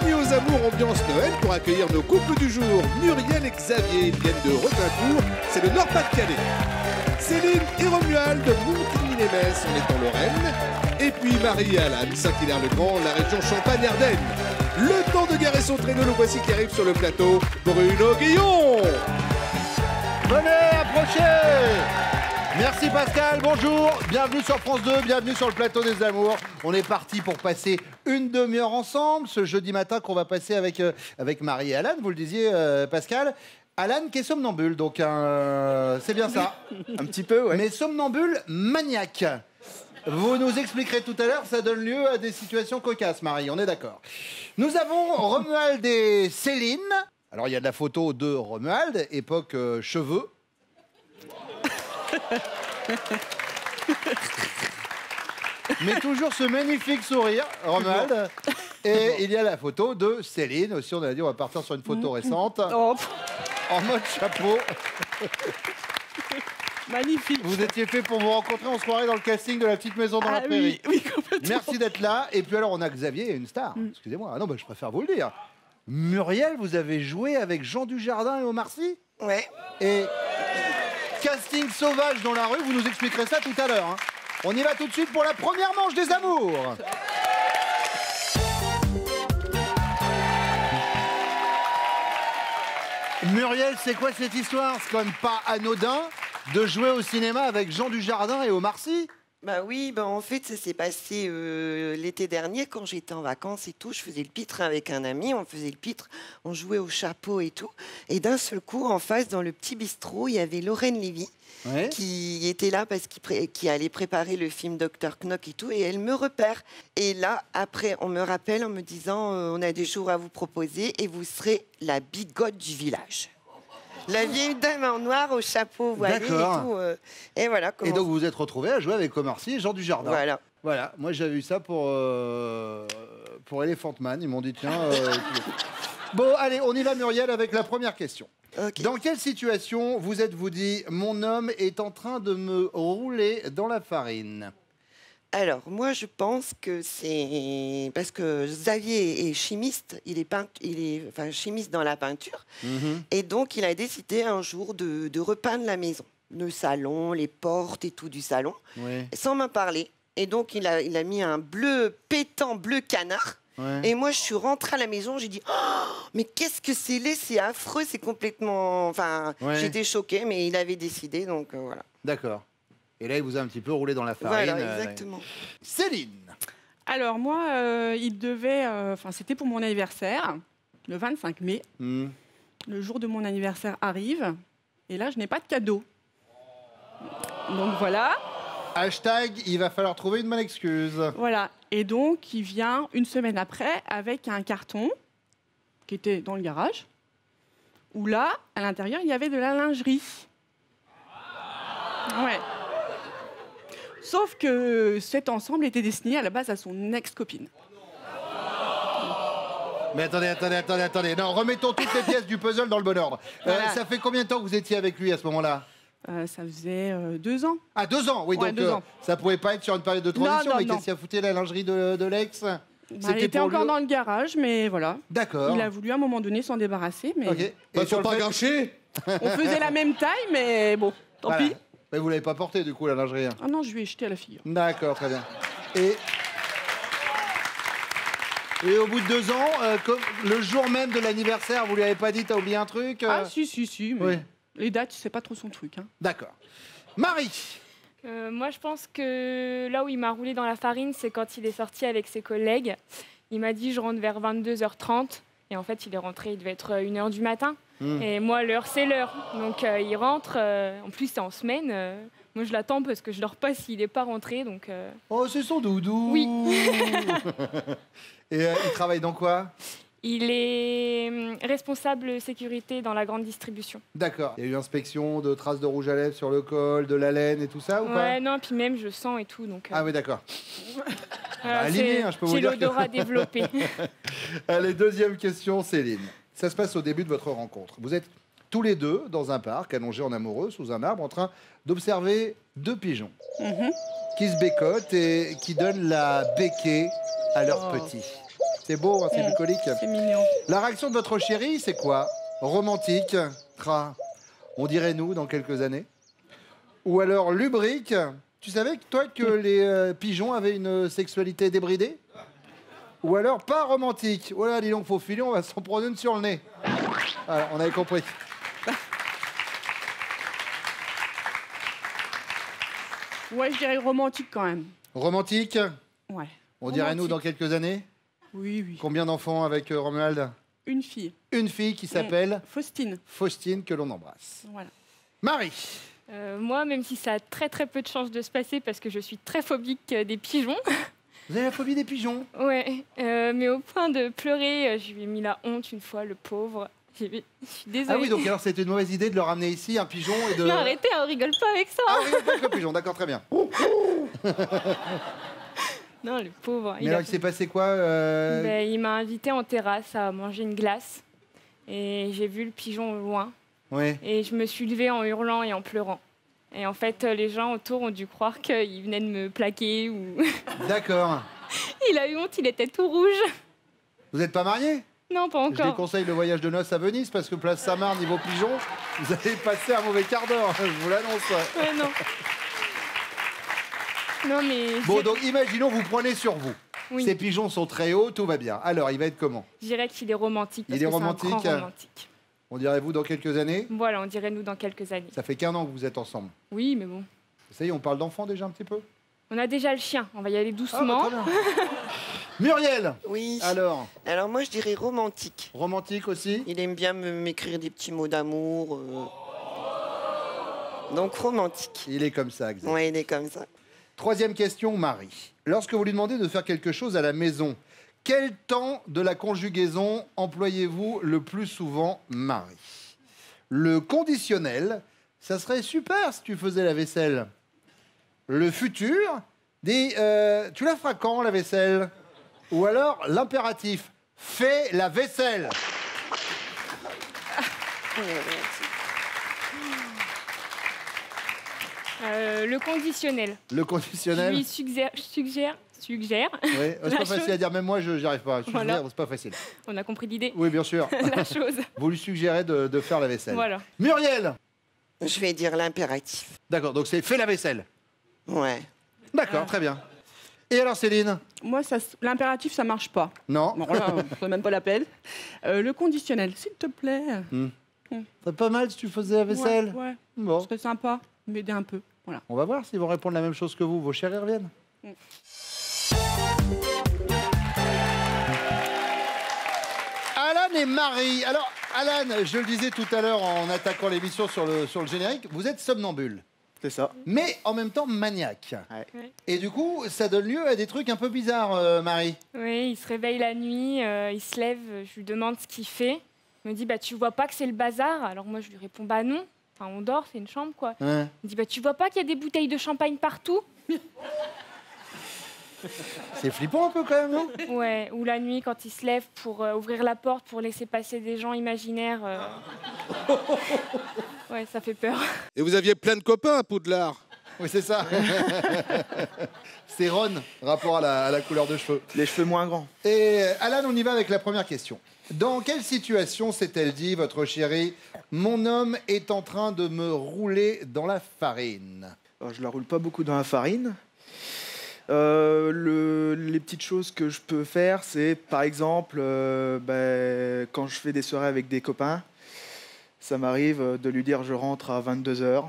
Nuit aux amours ambiance Noël pour accueillir nos couples du jour. Muriel et Xavier, ils viennent de Repincourt, c'est le Nord-Pas-de-Calais. Céline et Romuald de Montigny-les-Metz, on est en Lorraine. Et puis Marie et Alan, Saint-Hilaire-le-Grand, la région Champagne-Ardenne. Le temps de garer son traîneau, le voici qui arrive sur le plateau, Bruno Guillon. Venez, approchez. Merci Pascal, bonjour, bienvenue sur France 2, bienvenue sur le plateau des amours. On est parti pour passer une demi-heure ensemble, ce jeudi matin qu'on va passer avec Marie et Alan, vous le disiez Pascal. Alan qui est somnambule, donc c'est bien ça. Un petit peu, ouais. Mais somnambule maniaque. Vous nous expliquerez tout à l'heure, ça donne lieu à des situations cocasses, Marie, on est d'accord. Nous avons Romuald et Céline. Alors il y a de la photo de Romuald, époque cheveux. Mais toujours ce magnifique sourire, Romuald. Et il y a la photo de Céline. Aussi, on a dit on va partir sur une photo récente. Oh. En mode chapeau. Magnifique. Vous étiez fait pour vous rencontrer, on se croirait dans le casting de La Petite Maison dans la Prairie. Oui, complètement. Merci d'être là. Et puis alors, on a Xavier, une star. Excusez-moi. Ah non, je préfère vous le dire. Muriel, vous avez joué avec Jean Dujardin et Omar Sy. Ouais. Et casting sauvage dans la rue, vous nous expliquerez ça tout à l'heure. Hein. On y va tout de suite pour la première manche des amours. Muriel, c'est quoi cette histoire? C'est quand même pas anodin de jouer au cinéma avec Jean Dujardin et Omar Sy. Bah oui, bah en fait, ça s'est passé l'été dernier quand j'étais en vacances et tout. Je faisais le pitre avec un ami, on faisait le pitre, on jouait au chapeau et tout. Et d'un seul coup, en face, dans le petit bistrot, il y avait Lorraine Lévy qui était là parce qu'il allait préparer le film Dr Knock et tout. Et elle me repère. Et là, après, on me rappelle en me disant on a des jours à vous proposer et vous serez la bigote du village. La vieille dame en noir au chapeau voilé et tout. Et voilà. Et donc vous vous êtes retrouvés à jouer avec Omar Sy et Jean Dujardin. Voilà. Voilà. Moi j'avais eu ça pour Elephant Man. Ils m'ont dit tiens. Bon allez, on y va Muriel avec la première question. Okay. Dans quelle situation vous êtes-vous dit mon homme est en train de me rouler dans la farine? Alors, moi, je pense que c'est parce que Xavier est chimiste, il est chimiste dans la peinture, et donc il a décidé un jour de repeindre la maison, le salon, les portes et tout du salon, sans m'en parler. Et donc, il a mis un bleu pétant, bleu canard. Et moi, je suis rentrée à la maison, j'ai dit oh, mais qu'est-ce que c'est laid, c'est affreux, c'est complètement... Enfin, j'étais choquée, mais il avait décidé, donc voilà. D'accord. Et là, il vous a un petit peu roulé dans la farine. Voilà, exactement. Céline. Alors moi, il devait... c'était pour mon anniversaire, le 25 mai. Le jour de mon anniversaire arrive. Et là, je n'ai pas de cadeau. Donc voilà. Hashtag, il va falloir trouver une bonne excuse. Voilà. Et donc, il vient une semaine après avec un carton qui était dans le garage. Où là, à l'intérieur, il y avait de la lingerie. Ouais. Sauf que cet ensemble était destiné à la base à son ex-copine. Mais attendez. Non, remettons toutes les pièces du puzzle dans le bon ordre. Voilà. Ça fait combien de temps que vous étiez avec lui à ce moment-là? Ça faisait 2 ans. Ah, 2 ans, oui. Ouais, Donc 2 ans. ça pouvait pas être sur une période de transition. Non, mais non. qu'est-ce qui a foutu la lingerie de l'ex? Elle était encore dans le garage, mais voilà. D'accord. Il a voulu à un moment donné s'en débarrasser, mais Ok. Bah, faut pas gâcher. on faisait la même taille, mais bon, tant Voilà. pis. Mais vous l'avez pas porté du coup la lingerie. Ah non, je lui ai jeté à la figure. D'accord, très bien. Et au bout de 2 ans, le jour même de l'anniversaire, vous lui avez pas dit t'as oublié un truc Ah si, mais Oui. les dates, c'est pas trop son truc. Hein. D'accord. Marie. Moi, je pense que là où il m'a roulé dans la farine, c'est quand il est sorti avec ses collègues. Il m'a dit je rentre vers 22h30. Et en fait, il est rentré, il devait être 1h du matin. Et moi, l'heure, c'est l'heure. Donc, il rentre. En plus, c'est en semaine. Moi, je l'attends parce que je dors pas s'il n'est pas rentré. Donc, Oh, c'est son doudou. Oui. Et il travaille dans quoi? il est responsable sécurité dans la grande distribution. D'accord. Il y a eu inspection de traces de rouge à lèvres sur le col, de la laine et tout ça ou pas? Ouais, non, puis même je sens et tout. Donc, Ah oui, d'accord. c'est je peux vous dire l'odorat développé. Allez, deuxième question, Céline. Ça se passe au début de votre rencontre. Vous êtes tous les deux dans un parc, allongés en amoureux, sous un arbre, en train d'observer 2 pigeons qui se bécotent et qui donnent la béquée à leurs petits. C'est beau, hein, c'est bucolique. C'est mignon. La réaction de votre chérie, c'est quoi? Romantique, on dirait nous dans quelques années. Ou alors lubrique. Tu savais toi que les pigeons avaient une sexualité débridée? Ou alors pas romantique. Voilà, dis donc, faut filer, on va s'en prendre une sur le nez. Voilà, on avait compris. Ouais, je dirais romantique quand même. Romantique? Ouais. On dirait Romantique. nous dans quelques années? Oui, oui. Combien d'enfants avec Romuald? Une fille. Une fille qui s'appelle Faustine. Faustine, que l'on embrasse. Voilà. Marie? Moi, même si ça a très très peu de chances de se passer parce que je suis très phobique des pigeons, Vous avez la phobie des pigeons? ouais, mais au point de pleurer, je lui ai mis la honte une fois, le pauvre. Je suis désolée. Ah oui, donc alors c'était une mauvaise idée de le ramener ici, un pigeon, et de... Non, arrêtez, on rigole pas avec ça. Ah oui, pas avec le pigeon, d'accord, très bien. Non, le pauvre. Mais alors, il s'est passé quoi Ben, il m'a invité en terrasse à manger une glace. Et j'ai vu le pigeon au loin. Oui. Et je me suis levée en hurlant et en pleurant. Et en fait, les gens autour ont dû croire qu'il venait de me plaquer ou... D'accord. Il a eu honte, il était tout rouge. Vous n'êtes pas marié? Non, pas Je encore. déconseille le voyage de noces à Venise parce que place Saint-Marc, niveau pigeon, vous allez passer un mauvais quart d'heure, je vous l'annonce. Ouais, non. Non, mais... Bon, donc imaginons, vous prenez sur vous. Oui. Ces pigeons sont très hauts, tout va bien. Alors, il va être comment? Je dirais qu'il est romantique. Parce Il est que c'est romantique. un grand romantique. On dirait vous dans quelques années? Voilà, on dirait nous dans quelques années. Ça fait qu'1 an que vous êtes ensemble. Oui, mais bon. Ça y est, on parle d'enfants déjà un petit peu? On a déjà le chien, on va y aller Ah, doucement. bah, très bien. Muriel, Oui. alors, Alors moi, je dirais romantique. romantique aussi? Il aime bien m'écrire des petits mots d'amour. Donc romantique. Il est comme ça, exact. Ouais, il est comme ça. Troisième question, Marie. Lorsque vous lui demandez de faire quelque chose à la maison, quel temps de la conjugaison employez-vous le plus souvent, Marie? Le conditionnel, ça serait super si tu faisais la vaisselle. Le futur, tu la feras quand, la vaisselle? Ou alors l'impératif, fais la vaisselle. Le conditionnel. Le Je conditionnel. lui suggère. Oui, c'est pas La facile chose. à dire, même moi j'y arrive pas. Voilà. C'est pas facile. On a compris l'idée. Oui, bien sûr. La chose. Vous lui suggérez de faire la vaisselle. Voilà. Muriel. Je vais dire l'impératif. D'accord, donc c'est fais la vaisselle. Ouais. D'accord, très bien. Et alors Céline? Moi, l'impératif, ça marche pas. Non. Bon, là, c'est même pas la peine. Le conditionnel, s'il te plaît. C'est pas mal si tu faisais la vaisselle. Ouais, ouais. Bon, Ce serait sympa. M'aider un peu. Voilà. on va voir s'ils vont répondre la même chose que vous. Vos chéris reviennent. Alan et Marie. Alors, Alan, je le disais tout à l'heure en attaquant l'émission sur le générique, vous êtes somnambule. C'est ça. Mais en même temps maniaque. Ouais. Et du coup, ça donne lieu à des trucs un peu bizarres, Marie. Oui, il se réveille la nuit, il se lève, je lui demande ce qu'il fait. Il me dit bah tu vois pas que c'est le bazar? Alors moi je lui réponds bah non. Enfin on dort, c'est une chambre quoi. Hein. Il me dit bah tu vois pas qu'il y a des bouteilles de champagne partout? C'est flippant un peu quand même, non? Ouais, ou la nuit quand il se lève pour ouvrir la porte pour laisser passer des gens imaginaires. Ouais, ça fait peur. Et vous aviez plein de copains à Poudlard. Oui, c'est ça. C'est Ron, rapport à la couleur de cheveux. Les cheveux moins grands. Et Alan, on y va avec la première question. Dans quelle situation s'est-elle dit, votre chérie, mon homme est en train de me rouler dans la farine? Alors, je la roule pas beaucoup dans la farine. Les petites choses que je peux faire, c'est par exemple, quand je fais des soirées avec des copains, ça m'arrive de lui dire je rentre à 22h,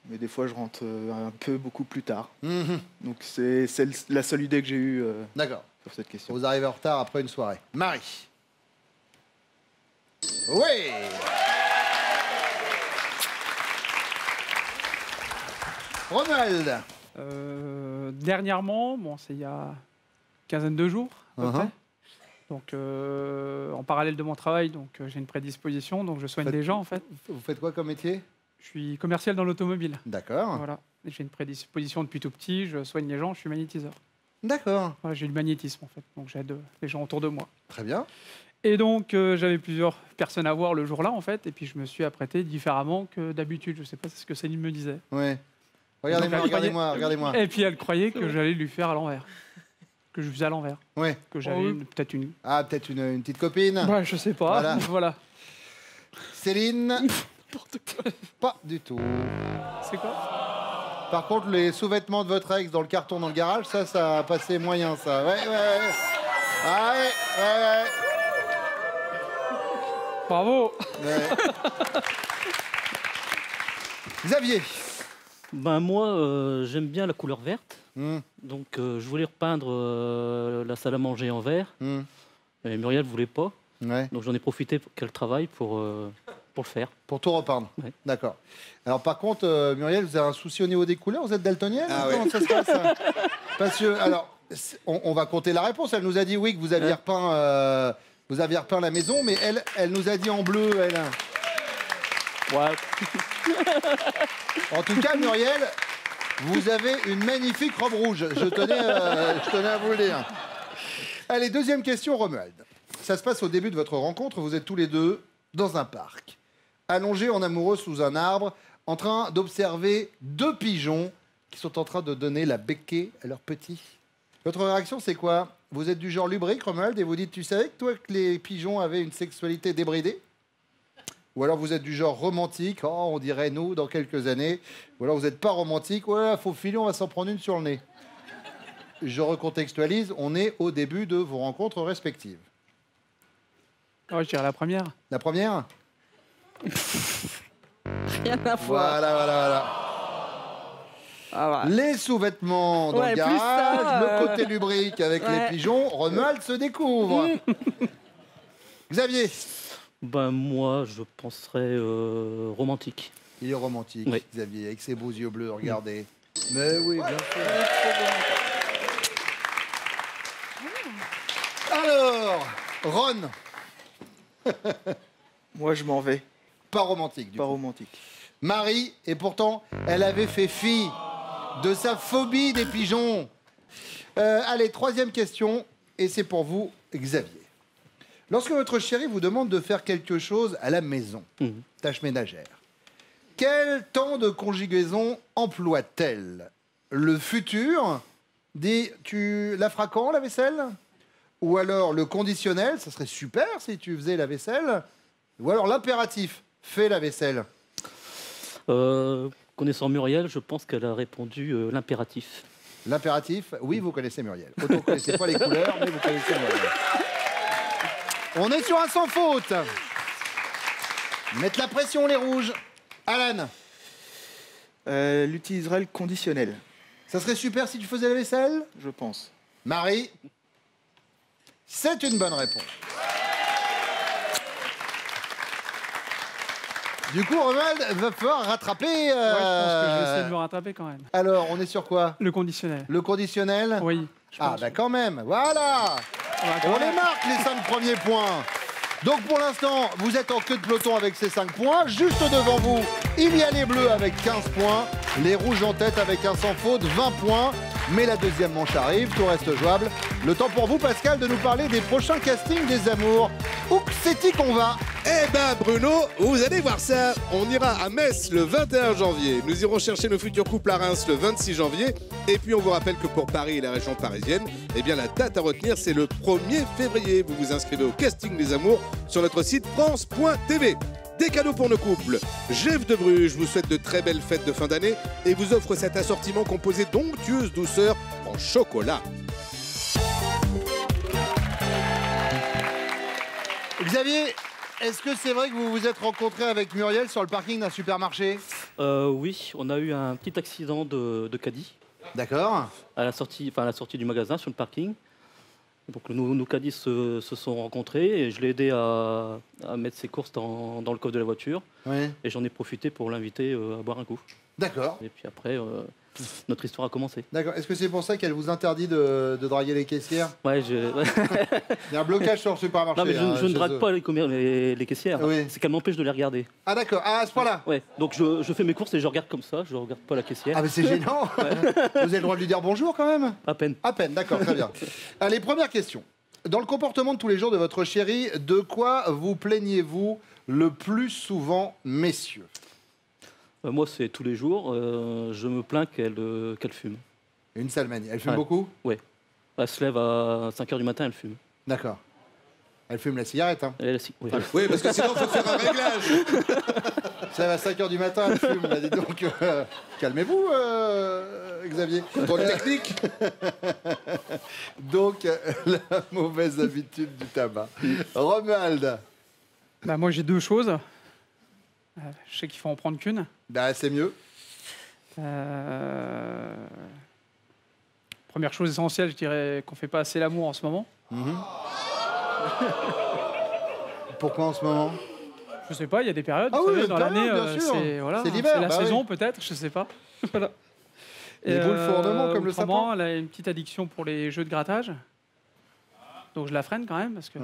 mais des fois je rentre un peu beaucoup plus tard. Donc c'est la seule idée que j'ai eue D'accord. sur cette question. Vous arrivez en retard après une soirée. Marie. Oui. Ronald. Dernièrement, bon, c'est il y a une quinzaine de jours, à peu près. Donc, en parallèle de mon travail, donc j'ai une prédisposition, donc je soigne des gens en fait. Vous faites quoi comme métier? Je suis commercial dans l'automobile. D'accord. Voilà. Et j'ai une prédisposition depuis tout petit. Je soigne les gens. Je suis magnétiseur. D'accord. Voilà, j'ai du magnétisme en fait. Donc j'aide les gens autour de moi. Très bien. Et donc j'avais plusieurs personnes à voir le jour-là en fait. Et puis je me suis apprêté différemment que d'habitude. Je sais pas ce que Céline me disait. Oui. Regardez-moi, Donc, elle regardez-moi, regardez-moi. Et puis elle croyait que j'allais lui faire à l'envers. que je faisais à l'envers. Ouais. Que j'avais peut-être une... Ah, peut-être une petite copine. Ouais, je sais pas. Voilà. Voilà. Céline. Pas du tout. C'est quoi? Par contre, les sous-vêtements de votre ex dans le carton dans le garage, ça a passé moyen, ça. Ouais. Ah ouais. Bravo. Ouais. Xavier. Ben moi, j'aime bien la couleur verte. Hmm. Donc je voulais repeindre la salle à manger en vert. Et Muriel ne voulait pas. Ouais. Donc j'en ai profité qu'elle travaille pour le faire. Pour tout repeindre. Ouais. D'accord. Alors par contre, Muriel, vous avez un souci au niveau des couleurs? Vous êtes daltonienne? Comment ça se passe ça? Parce que, alors, on va compter la réponse. Elle nous a dit oui, que vous aviez repeint, la maison, mais elle nous a dit en bleu, elle. Ouais. En tout cas, Muriel, vous avez une magnifique robe rouge. Je tenais à vous le dire. Allez, deuxième question, Romuald. Ça se passe au début de votre rencontre. Vous êtes tous les deux dans un parc, allongés en amoureux sous un arbre, en train d'observer deux pigeons qui sont en train de donner la becquée à leurs petits. Votre réaction, c'est quoi? Vous êtes du genre lubrique, Romuald, et vous dites, tu savais que toi, que les pigeons avaient une sexualité débridée? Ou alors vous êtes du genre romantique, oh, on dirait nous dans quelques années. Ou alors vous n'êtes pas romantique, ouais, faut filer, on va s'en prendre une sur le nez. Je recontextualise, on est au début de vos rencontres respectives. Ouais, je dirais la première. La première? Rien à voir. Voilà. Ah, voilà. Les sous-vêtements dans Ouais, le plus garage, ça, le côté lubrique avec les pigeons, Romuald se découvre. Xavier? Ben moi, je penserais romantique. Il est romantique, Oui. Xavier, avec ses beaux yeux bleus, regardez. Mais oui, bien sûr. Alors, Ron? Moi, je m'en vais. Pas romantique, du Pas coup. romantique. Marie, et pourtant, elle avait fait fi de sa phobie des pigeons. Allez, troisième question, et c'est pour vous, Xavier. Lorsque votre chérie vous demande de faire quelque chose à la maison, tâche ménagère, quel temps de conjugaison emploie-t-elle? Le futur dit, tu la feras quand, la vaisselle? Ou alors le conditionnel, ça serait super si tu faisais la vaisselle? Ou alors l'impératif, fais la vaisselle? Connaissant Muriel, je pense qu'elle a répondu l'impératif. L'impératif, oui, vous connaissez Muriel. Autant vous ne connaissez pas les couleurs, mais vous connaissez Muriel. On est sur un sans faute. Mettre la pression, les rouges. Alan? L'utiliserait le conditionnel, Ça serait super si tu faisais la vaisselle? je pense. Marie? C'est une bonne réponse. Du coup, Romuald va falloir rattraper. Ouais, je pense que je vais essayer de me rattraper quand même. Alors, on est sur quoi? Le conditionnel. Le conditionnel? Oui. je Ah, pense. bah quand même, voilà. On les marque, les 5 premiers points. Donc pour l'instant, vous êtes en queue de peloton avec ces 5 points. Juste devant vous, il y a les bleus avec 15 points, les rouges en tête avec un sans faute, 20 points. Mais la deuxième manche arrive, tout reste jouable. Le temps pour vous, Pascal, de nous parler des prochains castings des amours. Où c'est-y qu'on va? Eh ben Bruno, vous allez voir ça. On ira à Metz le 21 janvier. Nous irons chercher nos futurs couples à Reims le 26 janvier. Et puis on vous rappelle que pour Paris et la région parisienne, eh bien la date à retenir, c'est le 1er février. Vous vous inscrivez au casting des amours sur notre site France.tv. Des cadeaux pour nos couples. Jeff de Bruges vous souhaite de très belles fêtes de fin d'année et vous offre cet assortiment composé d'onctueuses douceurs en chocolat. Xavier, est-ce que c'est vrai que vous vous êtes rencontré avec Muriel sur le parking d'un supermarché? Oui, on a eu un petit accident de caddie D'accord. à la sortie du magasin sur le parking. Donc nos caddies se sont rencontrés et je l'ai aidé à mettre ses courses dans le coffre de la voiture. Oui. Et j'en ai profité pour l'inviter à boire un coup. D'accord. Et puis après, notre histoire a commencé. D'accord. Est-ce que c'est pour ça qu'elle vous interdit de draguer les caissières? Ouais, Il y a un blocage sur le supermarché. non, mais je hein, ne chez drague eux. pas les caissières. Oui. C'est qu'elles m'empêchent de les regarder. Ah d'accord. Ah, à ce point-là. Ouais. Donc je fais mes courses et je regarde comme ça. Je regarde pas la caissière. Ah mais c'est gênant. Vous avez le droit de lui dire bonjour quand même? À peine. À peine, d'accord, très bien. Allez, première question. Dans le comportement de tous les jours de votre chérie, de quoi vous plaignez-vous le plus souvent, messieurs? Moi, c'est tous les jours. Je me plains qu'elle fume. Une sale manie. Elle fume Ouais. beaucoup? Ouais. Elle se lève à 5h du matin, elle fume. D'accord. Elle fume la cigarette, hein. Oui. Oui, parce que sinon, il faut faire un réglage. Ça va à 5h du matin, elle fume. Là, dis donc, calmez-vous, Xavier. Contrôle technique. Donc, la mauvaise habitude du tabac. Romuald. Bah, moi, j'ai 2 choses. Je sais qu'il faut en prendre qu'une. Bah, c'est mieux. Première chose essentielle, je dirais qu'on fait pas assez l'amour en ce moment. Pourquoi en ce moment? Je sais pas, il y a des périodes, Ah vous oui, savez, une dans période, l'année, bien sûr. voilà, C'est l'hiver, la bah saison oui. peut-être, je sais pas. Voilà. Les boules fournement comme le autrement, sapin. elle a une petite addiction pour les jeux de grattage. Donc je la freine quand même parce que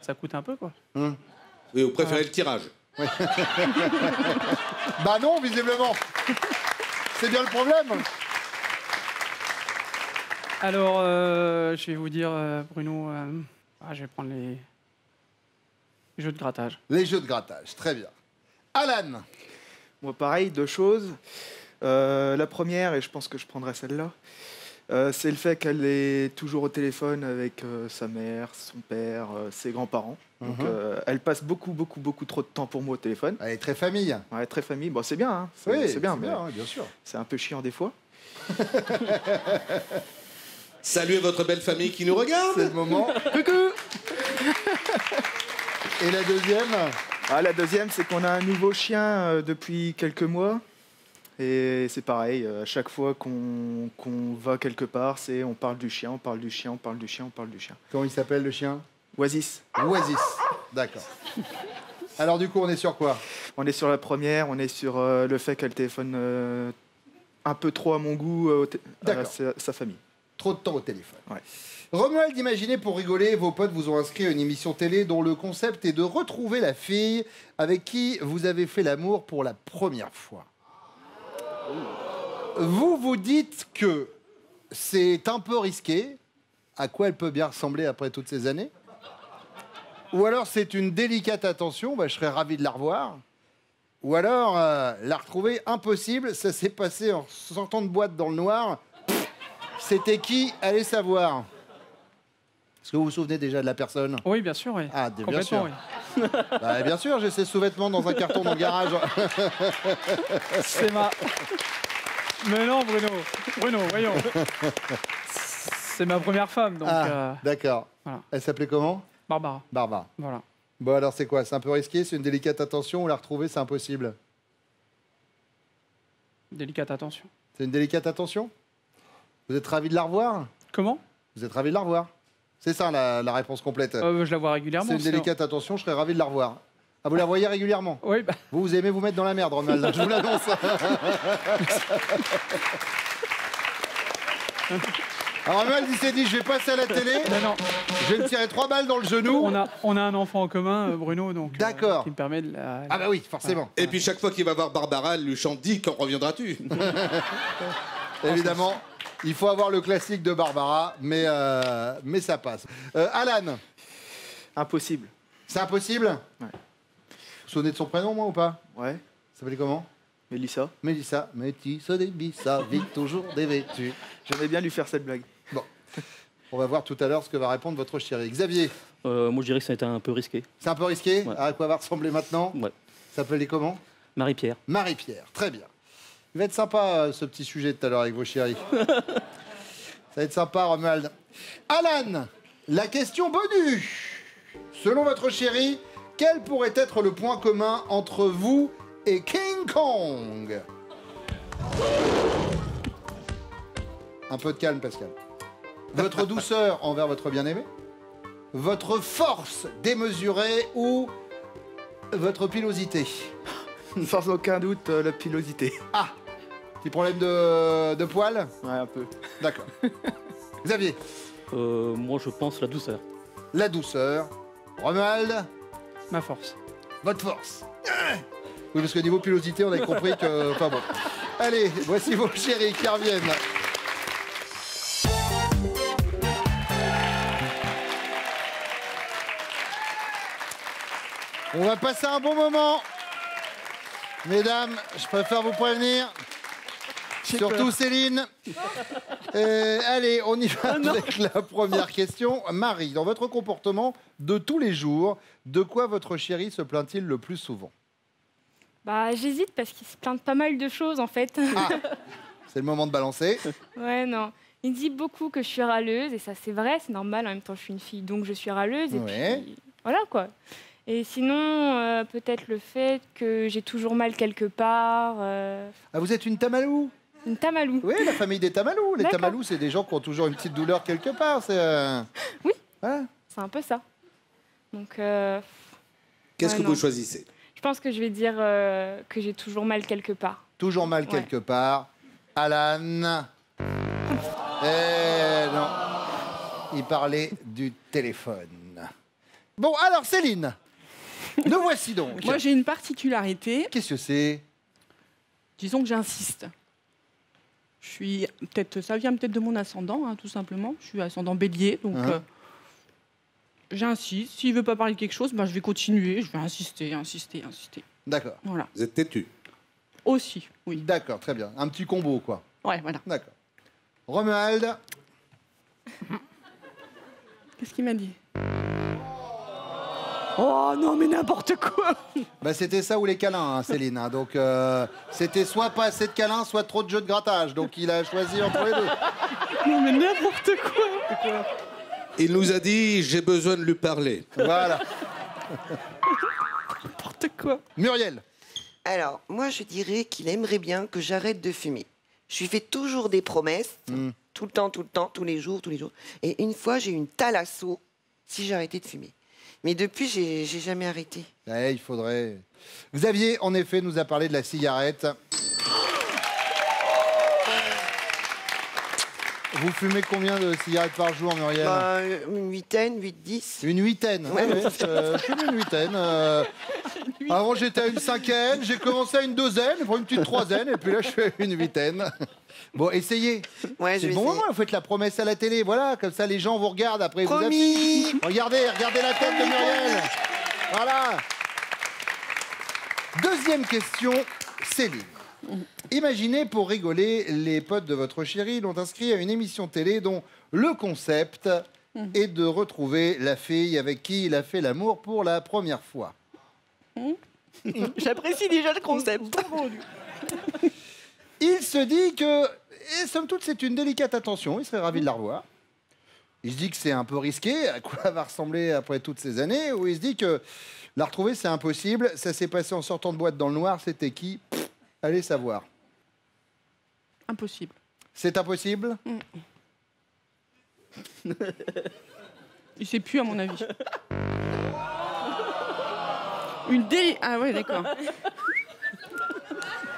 ça coûte un peu, quoi. Oui, vous préférez le tirage. Bah non, visiblement. C'est bien le problème. Alors, je vais vous dire, Bruno, je vais prendre les jeux de grattage. Les jeux de grattage, très bien. Alan. Moi, pareil, 2 choses. La première, et je pense que je prendrai celle-là, c'est le fait qu'elle est toujours au téléphone avec sa mère, son père, ses grands-parents. Donc, elle passe beaucoup trop de temps pour moi au téléphone. Elle est très famille. Ouais, très famille. Bon, c'est bien, hein. Oui, c'est bien, mais bien sûr. c'est un peu chiant des fois. Saluez votre belle famille qui nous regarde. C'est le moment. Coucou. Et la deuxième? La deuxième, c'est qu'on a un nouveau chien depuis quelques mois. Et c'est pareil, à chaque fois qu'on va quelque part, on parle du chien, on parle du chien, on parle du chien, on parle du chien. Comment il s'appelle, le chien? Oasis. Oasis. D'accord. Alors du coup, on est sur quoi? On est sur la première, on est sur le fait qu'elle téléphone un peu trop à mon goût à sa famille. Trop de temps au téléphone. Ouais. Romuald, imaginez pour rigoler, vos potes vous ont inscrit à une émission télé dont le concept est de retrouver la fille avec qui vous avez fait l'amour pour la première fois. Vous vous dites que c'est un peu risqué. À quoi elle peut bien ressembler après toutes ces années? Ou alors c'est une délicate attention, je serais ravi de la revoir. Ou alors la retrouver impossible, ça s'est passé en sortant de boîte dans le noir. C'était qui? Allez savoir. Est-ce que vous vous souvenez déjà de la personne? Oui, bien sûr, oui. Ah, bien Complètement, sûr. oui. Bien sûr, j'ai ces sous-vêtements dans un carton dans le garage. C'est ma... Mais non, Bruno, voyons. C'est ma première femme, donc... D'accord. voilà. Elle s'appelait comment? Barbara. Barbara. Voilà. Bon, alors c'est quoi? C'est un peu risqué? C'est une délicate attention ou la retrouver, c'est impossible? Délicate attention. C'est une délicate attention? Vous êtes ravi de la revoir? Comment? Vous êtes ravi de la revoir? C'est ça la réponse complète. Je la vois régulièrement. C'est une délicate attention, je serais ravi de la revoir. Ah, vous la voyez régulièrement? Oui. Vous aimez vous mettre dans la merde, Ronald, je vous l'annonce. Alors Ronald, il s'est dit, je vais passer à la télé. Non. Je vais me tirer 3 balles dans le genou. On a un enfant en commun, Bruno, donc d'accord. qui me permet de la... Ah bah oui, forcément. Et puis chaque fois qu'il va voir Barbara, elle lui chante « Dis, quand reviendras-tu » Évidemment, il faut avoir le classique de Barbara, mais ça passe. Alan. Impossible. C'est impossible? Ouais. Vous vous souvenez de son prénom, moi, ou pas? Ouais. Ça s'appelait comment? Mélissa. Mélissa, Métissa, Débissa, vite toujours dévêtue. J'aimais bien lui faire cette blague. Bon, on va voir tout à l'heure ce que va répondre votre chéri. Xavier. Moi, je dirais que ça a été un peu risqué. C'est un peu risqué? Ouais. À quoi va ressembler maintenant? Ouais. Ça s'appelait comment? Marie-Pierre. Marie-Pierre, très bien. Il va être sympa, ce petit sujet tout à l'heure avec vos chéris. Ça va être sympa, Romuald. Alan, la question bonus. Selon votre chéri, quel pourrait être le point commun entre vous et King Kong? Un peu de calme, Pascal. Votre douceur envers votre bien-aimé? Votre force démesurée ou votre pilosité? Sans aucun doute, la pilosité. Ah, petit problème de poil? Ouais, un peu. D'accord. Xavier? Moi, je pense la douceur. La douceur. Romuald? Ma force. Votre force. Oui, parce que niveau pilosité, on avait compris que... Enfin bon. Allez, voici vos chéris qui reviennent. On va passer un bon moment. Mesdames, je préfère vous prévenir. Surtout Céline. Allez, on y va avec la première question. Marie, dans votre comportement de tous les jours, de quoi votre chéri se plaint-il le plus souvent? Bah, j'hésite parce qu'il se plaint de pas mal de choses en fait. Ah, c'est le moment de balancer. Ouais, non. Il dit beaucoup que je suis râleuse et ça c'est vrai, c'est normal. En même temps, je suis une fille donc je suis râleuse et puis voilà quoi. Et sinon, peut-être le fait que j'ai toujours mal quelque part. Ah, vous êtes une tamalou? Une tamalou. Oui, la famille des tamalous. Les D'accord. tamalous, c'est des gens qui ont toujours une petite douleur quelque part. Oui, Voilà. c'est un peu ça. Donc, Qu'est-ce que non. vous choisissez? Je pense que je vais dire que j'ai toujours mal quelque part. Toujours mal quelque part. Alan. Non. Il parlait du téléphone. Bon, alors Céline, nous voici donc. Moi, j'ai une particularité. Qu'est-ce que c'est? Disons que j'insiste. Ça vient peut-être de mon ascendant, hein, tout simplement. Je suis ascendant bélier, donc j'insiste. S'il veut pas parler de quelque chose, je vais continuer. Je vais insister. D'accord. Voilà. Vous êtes têtu. Aussi, oui. D'accord, très bien. Un petit combo, quoi. Ouais, voilà. D'accord. Romuald. Qu'est-ce qu'il m'a dit? Oh non, mais n'importe quoi! C'était ça ou les câlins, hein, Céline. Hein. Donc, c'était soit pas assez de câlins, soit trop de jeux de grattage. Donc, il a choisi entre les deux. Non, mais n'importe quoi! Il nous a dit, j'ai besoin de lui parler. Voilà. N'importe quoi! Muriel. Alors, moi, je dirais qu'il aimerait bien que j'arrête de fumer. Je lui fais toujours des promesses, tout le temps, tous les jours. Et une fois, j'ai eu une thalasso si j'arrêtais de fumer. Mais depuis, j'ai jamais arrêté. Ouais, il faudrait... Xavier, en effet, nous a parlé de la cigarette. Vous fumez combien de cigarettes par jour, Muriel? Une huitaine, 8-10. Une huitaine. Ouais, Ouais, je fume une huitaine. Avant, j'étais à une cinquaine, j'ai commencé à une douzaine, puis une petite troisième, et puis là, je fais une huitaine. Bon, essayez. Ouais, C'est je le vais bon essayer. moment, vous faites la promesse à la télé, voilà, comme ça les gens vous regardent après. Promis. Regardez la tête de Muriel. Voilà. Deuxième question, Céline. Imaginez, pour rigoler, les potes de votre chéri l'ont inscrit à une émission télé dont le concept est de retrouver la fille avec qui il a fait l'amour pour la première fois. J'apprécie déjà le concept. Il se dit que, et somme toute, c'est une délicate attention, il serait ravi de la revoir. Il se dit que c'est un peu risqué, à quoi va ressembler après toutes ces années, ou il se dit que la retrouver, c'est impossible. Ça s'est passé en sortant de boîte dans le noir, c'était qui? Allez savoir. Impossible. C'est impossible? Il sait plus, à mon avis. Ah ouais, d'accord.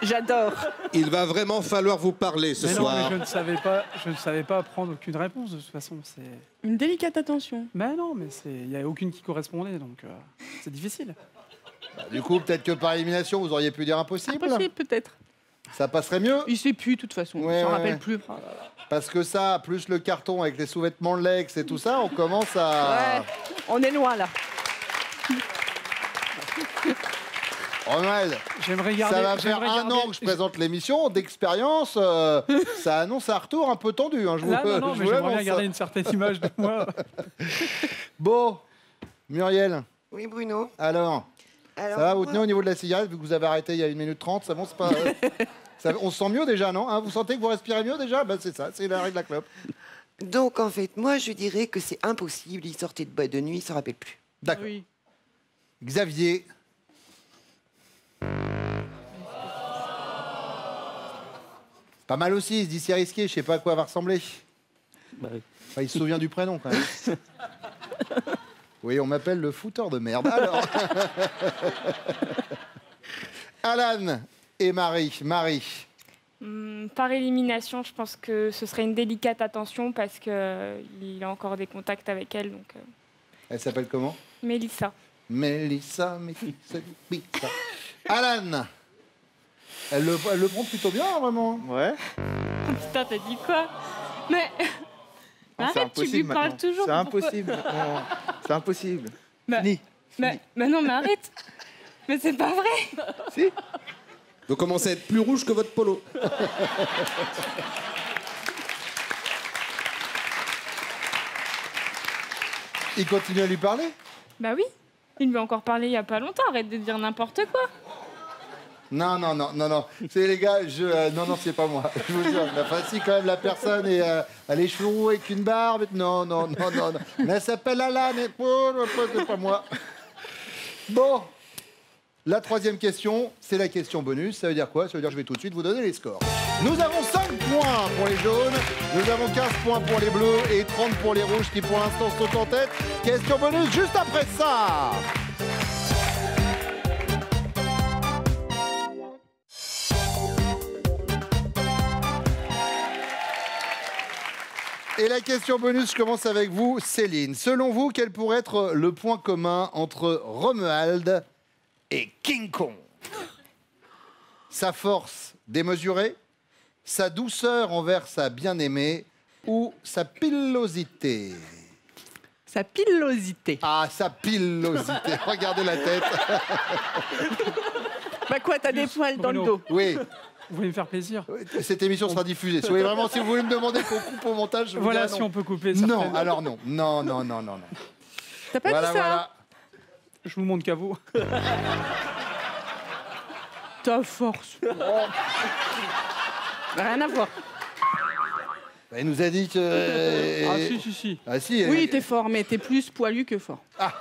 J'adore. Il va vraiment falloir vous parler ce Mais non, soir. mais je ne savais pas prendre aucune réponse de toute façon. Une délicate attention. Mais non, mais il n'y a aucune qui correspondait, donc c'est difficile. Du coup, peut-être que par élimination, vous auriez pu dire impossible. Impossible, peut-être. Ça passerait mieux? Il sait plus, de toute façon. Ouais, Il s'en ouais, rappelle ouais. plus. Parce que ça, plus le carton avec les sous-vêtements de Lex et tout ça, on commence à... Ouais, on est loin, là. Ronald, J'aimerais garder. ça va faire un an que je présente l'émission. D'expérience, ça annonce un retour un peu tendu. Hein, je Là, vous, non, je mais vous j'aimerais l'annonce. bien garder une certaine image de moi. Bon, Muriel, Oui, Bruno. alors, Alors, ça va, vous moi- tenez au niveau de la cigarette, vu que vous avez arrêté il y a 1 minute 30, ça bon, c'est pas... on se sent mieux déjà, non? Hein, vous sentez que vous respirez mieux déjà? C'est ça, c'est l'arrêt de la clope. Donc, en fait, moi, je dirais que c'est impossible. Il sortait de boîte de nuit, il s'en rappelle plus. D'accord. Oui. Xavier. Pas mal aussi, il se dit c'est risqué, je sais pas à quoi va ressembler. Bah, Enfin, il se souvient du prénom quand même. Oui, on m'appelle le fouteur de merde. Alors. Alan et Marie. Marie. Par élimination, je pense que ce serait une délicate attention parce qu'il a encore des contacts avec elle. Donc, Elle s'appelle comment? Mélissa. Mélissa, Mélissa. Alan. Elle le prend plutôt bien, vraiment. Ouais. Putain, t'as dit quoi? Mais Non, c'est arrête, tu lui impossible parles maintenant. toujours. C'est pourquoi impossible maintenant. C'est impossible. Bah, Fini. mais non, mais arrête. Mais c'est pas vrai. Si. Vous commencez à être plus rouge que votre polo. Il continue à lui parler? Bah oui, il lui a encore parlé il y a pas longtemps, arrête de dire n'importe quoi. Non. C'est les gars, non, c'est pas moi. Je vous jure. Enfin, si, quand même, la personne est, a les cheveux roux avec une barbe. Non. Mais elle s'appelle Alan. C'est pas moi. Bon. La troisième question, c'est la question bonus. Ça veut dire quoi? Ça veut dire que je vais tout de suite vous donner les scores. Nous avons 5 points pour les jaunes, nous avons 15 points pour les bleus et 30 pour les rouges qui pour l'instant sont en tête. Question bonus juste après ça. Et la question bonus, je commence avec vous, Céline. Selon vous, quel pourrait être le point commun entre Romuald et King Kong? Sa force démesurée, sa douceur envers sa bien-aimée ou sa pilosité? Sa pilosité. Ah, sa pilosité. Regardez la tête. Bah quoi, t'as des poils dans le dos? Oui. Vous voulez me faire plaisir? Cette émission sera diffusée. Si vous voulez me demander qu'on coupe au montage, je vous Voilà, dis si on peut couper. non, alors non. Non. T'as pas dit ça? Voilà. Je vous montre qu'à vous. Ta force. Rien à voir. Il nous a dit que... Ah si. Ah si. Oui, t'es fort, mais t'es plus poilu que fort. Ah.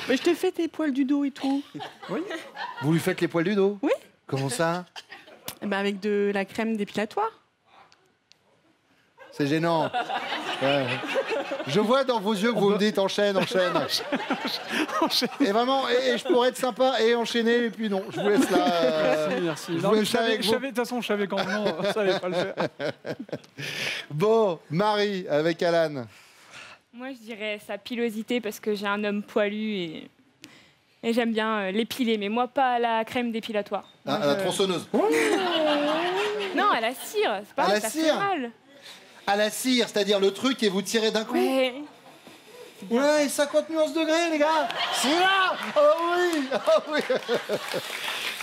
Mais je t'ai fait tes poils du dos et tout. Oui. Vous lui faites les poils du dos? Oui. Comment ça? Bah avec de la crème dépilatoire. C'est gênant. Ouais. Je vois dans vos yeux que vous me dites enchaîne. Et vraiment, et je pourrais être sympa et enchaîner, et puis non, je vous laisse là. Merci. Je Non, vous mais laisse là avec vous. de toute façon, je savais qu'en venant, ça allait pas le faire. Bon, Marie, avec Alan. Moi, je dirais sa pilosité parce que j'ai un homme poilu et j'aime bien l'épiler, mais moi, pas à la crème dépilatoire. Ah, à la tronçonneuse. Non, à la cire, c'est pas À la ça fait cire mal. À la cire, c'est-à-dire le truc et vous tirez d'un coup. Ouais. Ouais, 50 nuances degrés, les gars. C'est là. Oh oui.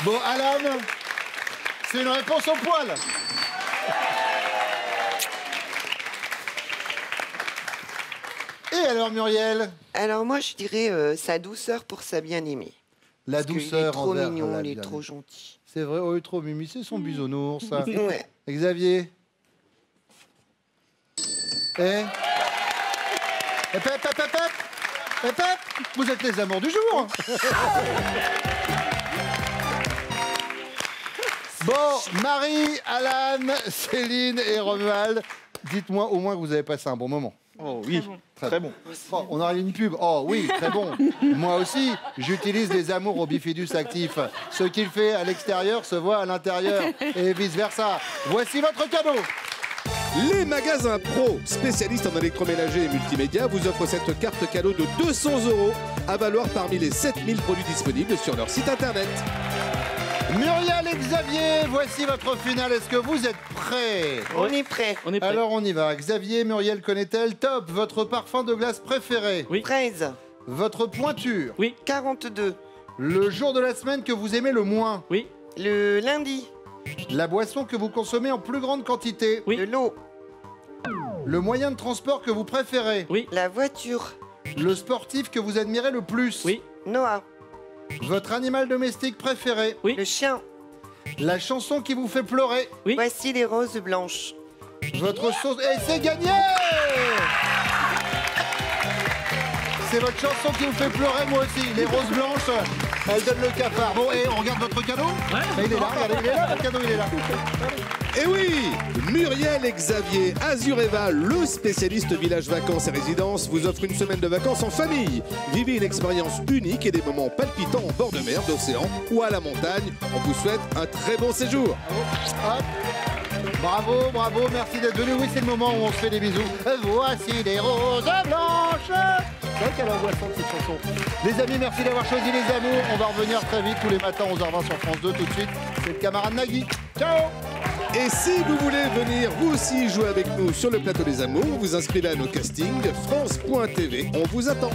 Bon, Alan, c'est une réponse au poil. Et alors, Muriel? Alors moi, je dirais sa douceur pour sa bien-aimée. La Parce qu'il douceur est trop envers mignon, la il est bien-aimée. trop gentil. C'est vrai, oh, il est trop mimi, c'est son bisounours, ça. Ouais. Xavier? Vous êtes les amours du jour. Bon, Marie, Alan, Céline et Romuald, dites-moi au moins que vous avez passé un bon moment. Oh oui, très bon. Oh, on aurait une pub. Oh oui, très bon. Moi aussi, j'utilise les amours au bifidus actif. Ce qu'il fait à l'extérieur se voit à l'intérieur et vice-versa. Voici votre cadeau. Les magasins pro, spécialistes en électroménager et multimédia, vous offrent cette carte cadeau de 200 € à valoir parmi les 7000 produits disponibles sur leur site internet. Muriel et Xavier, voici votre finale. Est-ce que vous êtes prêts? On est prêt. On est prêt. Alors on y va. Xavier, Muriel connaît-elle? Top. Votre parfum de glace préféré? Oui. 13. Votre pointure? Oui. 42. Le jour de la semaine que vous aimez le moins? Oui. Le lundi. La boisson que vous consommez en plus grande quantité? Oui. De l'eau. Le moyen de transport que vous préférez? Oui. La voiture. Le sportif que vous admirez le plus? Oui. Noah. Votre animal domestique préféré? Oui. Le chien. La chanson qui vous fait pleurer? Oui. Voici les roses blanches. Votre sauce... Et c'est gagné! C'est votre chanson qui vous fait pleurer, moi aussi. Les roses blanches, elles donnent le cafard. Bon, et on regarde votre cadeau? Ouais. Il est là, regardez, il est là, votre cadeau, il est là. Et oui, Muriel et Xavier, Azureva, le spécialiste village vacances et résidences, vous offre une semaine de vacances en famille. Vivez une expérience unique et des moments palpitants en bord de mer, d'océan ou à la montagne. On vous souhaite un très bon séjour. Hop. Bravo, merci d'être venu. Oui, c'est le moment où on se fait des bisous. Voici des roses blanches. C'est vrai qu'elle est angoissante cette chanson. Les amis, merci d'avoir choisi Les Amours. On va revenir très vite tous les matins 11h20 sur France 2. Tout de suite, c'est le camarade Nagui. Ciao. Et si vous voulez venir vous aussi jouer avec nous sur le plateau des Amours, vous inscrivez à nos castings France.tv. On vous attend.